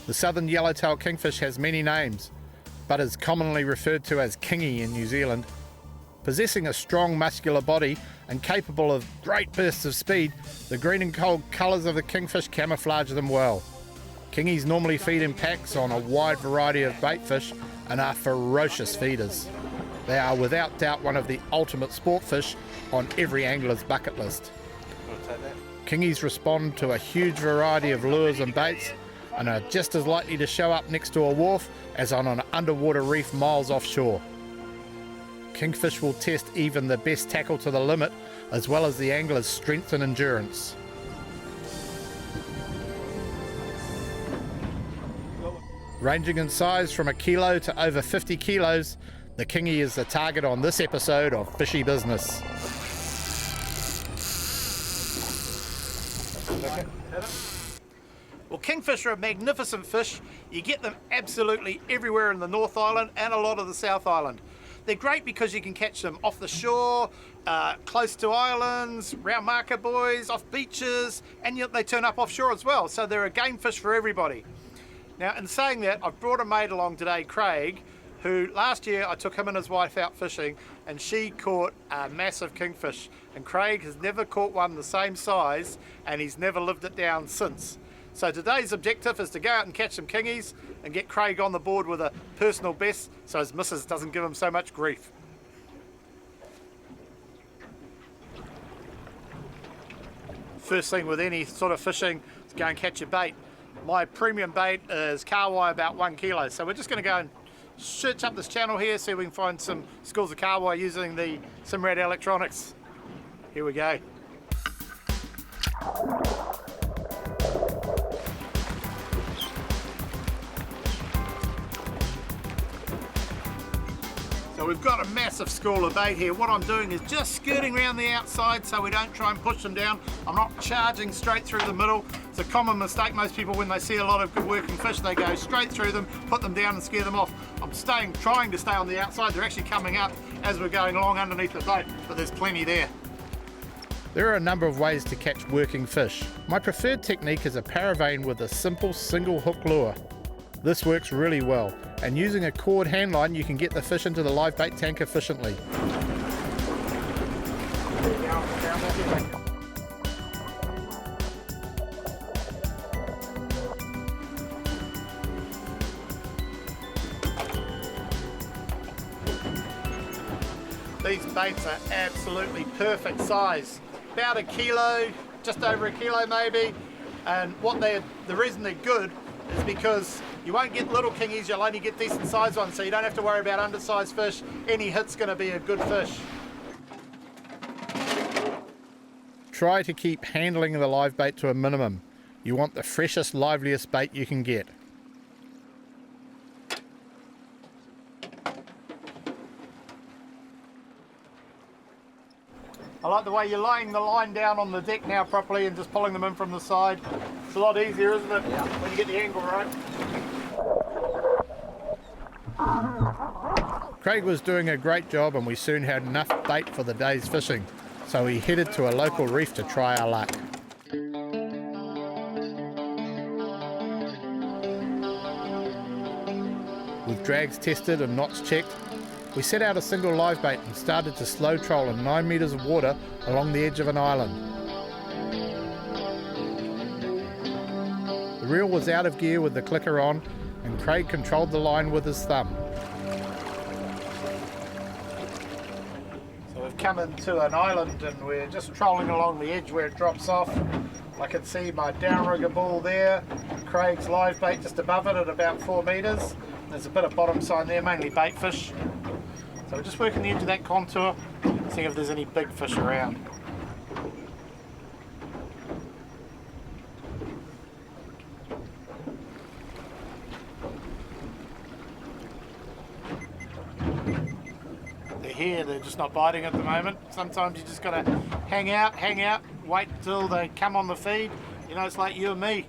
The southern yellowtail kingfish has many names, but is commonly referred to as kingy in New Zealand. Possessing a strong muscular body and capable of great bursts of speed, the green and gold colours of the kingfish camouflage them well. Kingies normally feed in packs on a wide variety of baitfish and are ferocious feeders. They are without doubt one of the ultimate sport fish on every angler's bucket list. Kingies respond to a huge variety of lures and baits and are just as likely to show up next to a wharf as on an underwater reef miles offshore. Kingfish will test even the best tackle to the limit, as well as the angler's strength and endurance. Ranging in size from 1 kilo to over 50 kilos, the kingy is the target on this episode of Fishy Business. Well, kingfish are a magnificent fish. You get them absolutely everywhere in the North Island and a lot of the South Island. They're great because you can catch them off the shore, close to islands, round market buoys, off beaches, and yet they turn up offshore as well. So they're a game fish for everybody. Now, in saying that, I've brought a mate along today, Craig, who last year I took him and his wife out fishing and she caught a massive kingfish. And Craig has never caught one the same size and he's never lived it down since. So today's objective is to go out and catch some kingies and get Craig on the board with a personal best so his missus doesn't give him so much grief. First thing with any sort of fishing is go and catch your bait. My premium bait is carwai about 1 kilo. So we're just going to go and search up this channel here, see if we can find some schools of carwai using the Simrad electronics. Here we go. So we've got a massive school of bait here. What I'm doing is just skirting around the outside so we don't try and push them down. I'm not charging straight through the middle. It's a common mistake. Most people, when they see a lot of good working fish, they go straight through them, put them down and scare them off. I'm trying to stay on the outside. They're actually coming up as we're going along underneath the boat, but there's plenty there. There are a number of ways to catch working fish. My preferred technique is a paravane with a simple single hook lure. This works really well, and using a cord handline you can get the fish into the live bait tank efficiently. These baits are absolutely perfect size, about 1 kilo, just over 1 kilo maybe, and the reason they're good is because you won't get little kingies, you'll only get decent sized ones, so you don't have to worry about undersized fish. Any hit's going to be a good fish. Try to keep handling the live bait to a minimum. You want the freshest, liveliest bait you can get. I like the way you're laying the line down on the deck now properly and just pulling them in from the side. It's a lot easier, isn't it? Yeah. When you get the angle right. Craig was doing a great job and we soon had enough bait for the day's fishing, so we headed to a local reef to try our luck. With drags tested and knots checked, we set out a single live bait and started to slow troll in 9 metres of water along the edge of an island. The reel was out of gear with the clicker on and Craig controlled the line with his thumb. So we've come into an island and we're just trolling along the edge where it drops off. I can see my downrigger ball there, Craig's live bait just above it at about 4 metres. There's a bit of bottom sign there, mainly bait fish. So we're just working the edge of that contour, seeing if there's any big fish around. They're here, they're just not biting at the moment. Sometimes you just got to hang out, wait till they come on the feed. You know, it's like you and me.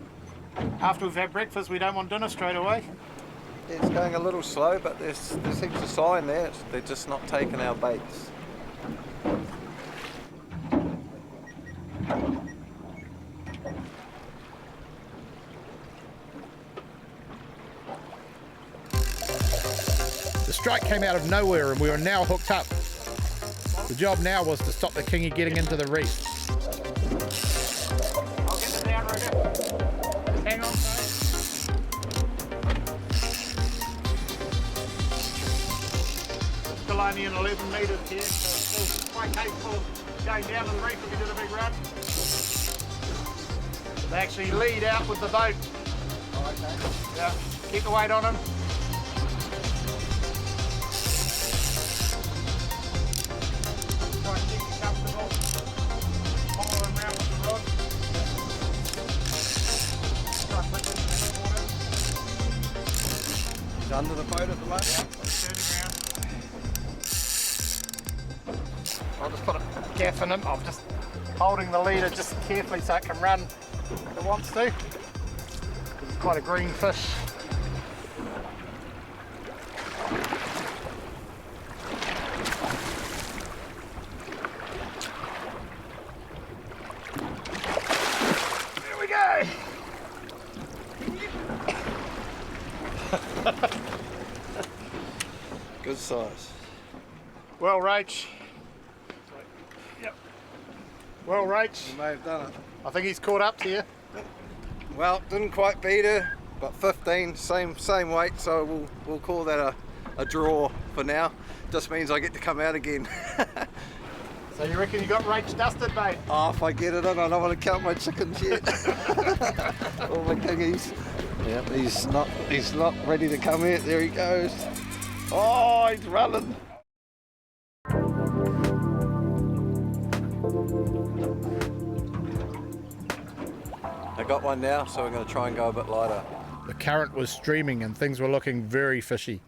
After we've had breakfast, we don't want dinner straight away. It's going a little slow, but there's heaps of sign there. They're just not taking our baits. strike came out of nowhere and we were now hooked up. The job now was to stop the kingy getting into the reef. I'll get the downrigger. Just hang on, mate. Still only in 11 metres here, so still quite capable of going down to the reef if we do the big run. They actually lead out with the boat. Oh, okay. Yeah, keep the weight on them. Try and keep you comfortable. Follow them around with the rod. Try and put this in the water. He's under the boat at the moment. Turn around. I'll just put a gaff in him. I'm just holding the leader just carefully so it can run if it wants to. It's quite a green fish. There we go. Good size. Well, Rach. Yep. Well, Rach. He may have done it. I think he's caught up to you. Well, didn't quite beat her, but 15, same weight, so we'll call that a draw for now. Just means I get to come out again. So you reckon you got Rach dusted, mate? Oh, if I get it in, I don't want to count my chickens yet. All my kingies. Yep, he's not ready to come out. There he goes. Oh, he's running. I got one now, so we're going to try and go a bit lighter. The current was streaming and things were looking very fishy.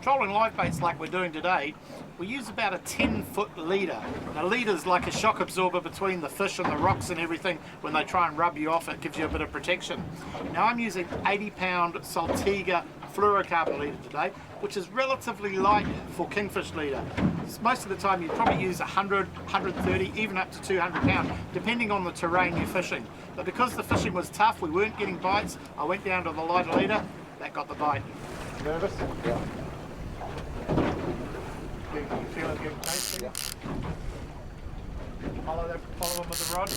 Trolling live baits like we're doing today, we use about a 10-foot leader. Now, leader's like a shock absorber between the fish and the rocks and everything. When they try and rub you off, it gives you a bit of protection. Now, I'm using 80-pound Saltiga fluorocarbon leader today, which is relatively light for kingfish leader. Most of the time, you'd probably use 100, 130, even up to 200 pound, depending on the terrain you're fishing. But because the fishing was tough, we weren't getting bites, I went down to the lighter leader, that got the bite. Nervous? Yeah. You feel it getting tasty? Yeah. Follow them with the rod.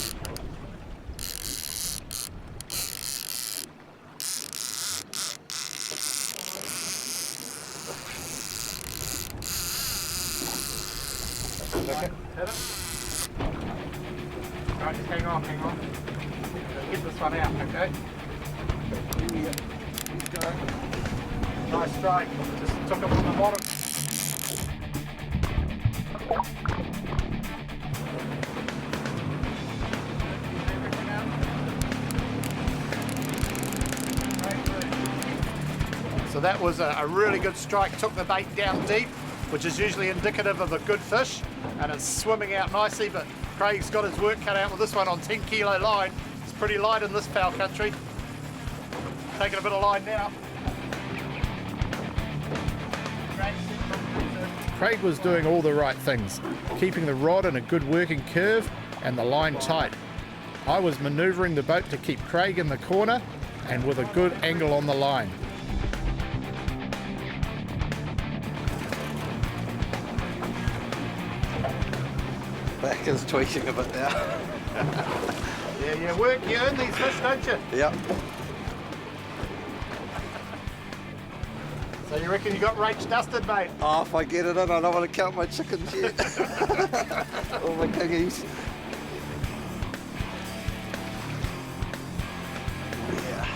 Okay. Hit it. Right, just hang on. Get this one out, okay? Nice strike. Just took it from the bottom. So that was a really good strike. Took the bait down deep, which is usually indicative of a good fish, and it's swimming out nicely, but Craig's got his work cut out with this one on 10 kilo line. It's pretty light in this foul country. Taking a bit of line now. Craig was doing all the right things, keeping the rod in a good working curve and the line tight. I was manoeuvring the boat to keep Craig in the corner and with a good angle on the line. Back is tweaking a bit now. Yeah, you earn these fish, don't you? Yep. So you reckon you got Rach dusted, mate? Oh, if I get it in, I don't want to count my chickens yet. All my kingies. Yeah.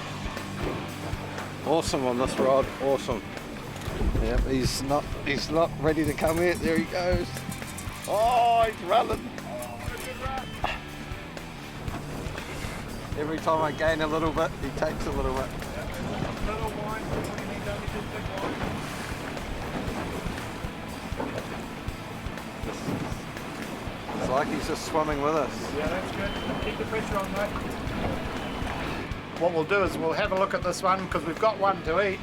Awesome on this rod, awesome. Yep, he's not ready to come out. There he goes. Oh, he's running. Every time I gain a little bit, he takes a little bit. Little wine, It's like he's just swimming with us. yeah, that's good. Keep the pressure on, mate. What we'll do is we'll have a look at this one because we've got one to eat.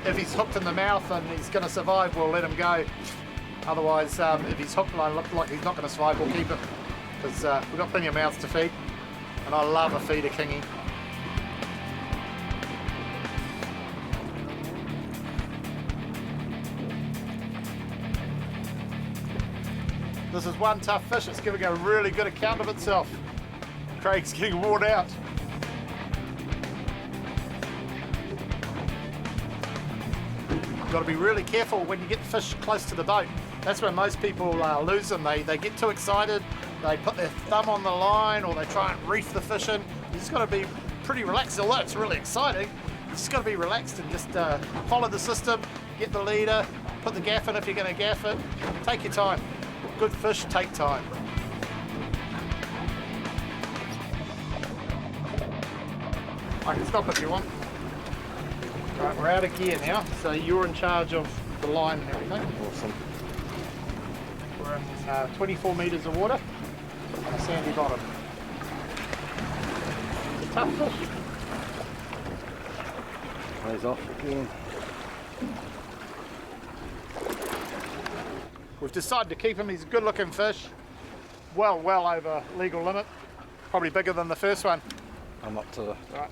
If he's hooked in the mouth and he's going to survive, we'll let him go. Otherwise, if he's hooked like he's not going to survive, we'll keep him because we've got plenty of mouths to feed. And I love a feeder kingy. This is one tough fish. It's giving a really good account of itself. Craig's getting worn out. You've got to be really careful when you get fish close to the boat. That's when most people lose them. They get too excited, they put their thumb on the line, or they try and reef the fish in. You just got to be pretty relaxed. Although it's really exciting, you just got to be relaxed and just follow the system, get the leader, put the gaff in if you're going to gaff it. Take your time. Good fish take time. I can stop if you want. Right, we're out of gear now, so you're in charge of the line and everything. Awesome. We're in 24 metres of water on a sandy bottom. It's a tough fish. Plays off again. We've decided to keep him. He's a good looking fish. Well over legal limit. Probably bigger than the first one. I'm up to the... Right.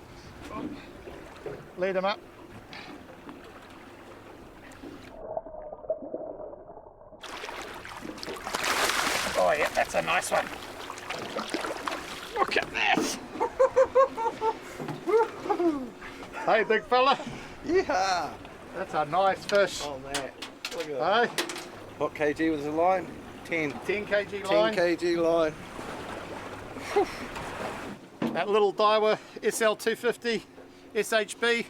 Lead him up. Oh yeah, that's a nice one. Look at that. Hey big fella. Yeah! That's a nice fish. Oh man, look at that. Hey, What kg was the line? 10. 10 kg 10 line. kg line. That little Daiwa SL250 SHB.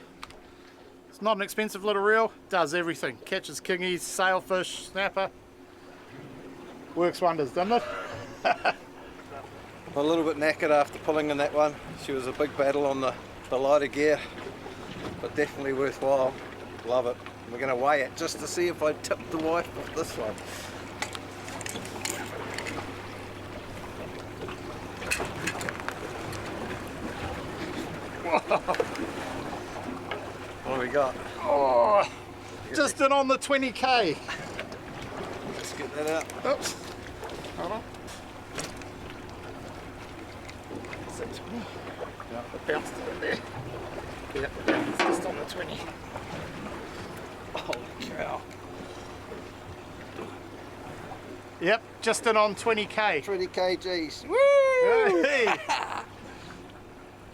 It's not an expensive little reel. Does everything. Catches kingies, sailfish, snapper. Works wonders, doesn't it? I'm a little bit knackered after pulling in that one. She was a big battle on the lighter gear, but definitely worthwhile. Love it. We're going to weigh it just to see if I tip the wife with this one. What do we got? Oh, just in on the 20k. Let's get that out. Oops. Hold on. Is that 20? Yeah. It bounced a bit there. Yeah, it's just on the 20. Holy cow. Yep, just in on 20k. 20 kgs. Hey.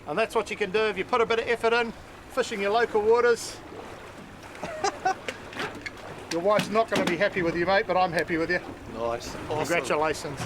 And that's what you can do if you put a bit of effort in, fishing your local waters. Your wife's not going to be happy with you, mate, but I'm happy with you. Nice. Awesome. Congratulations.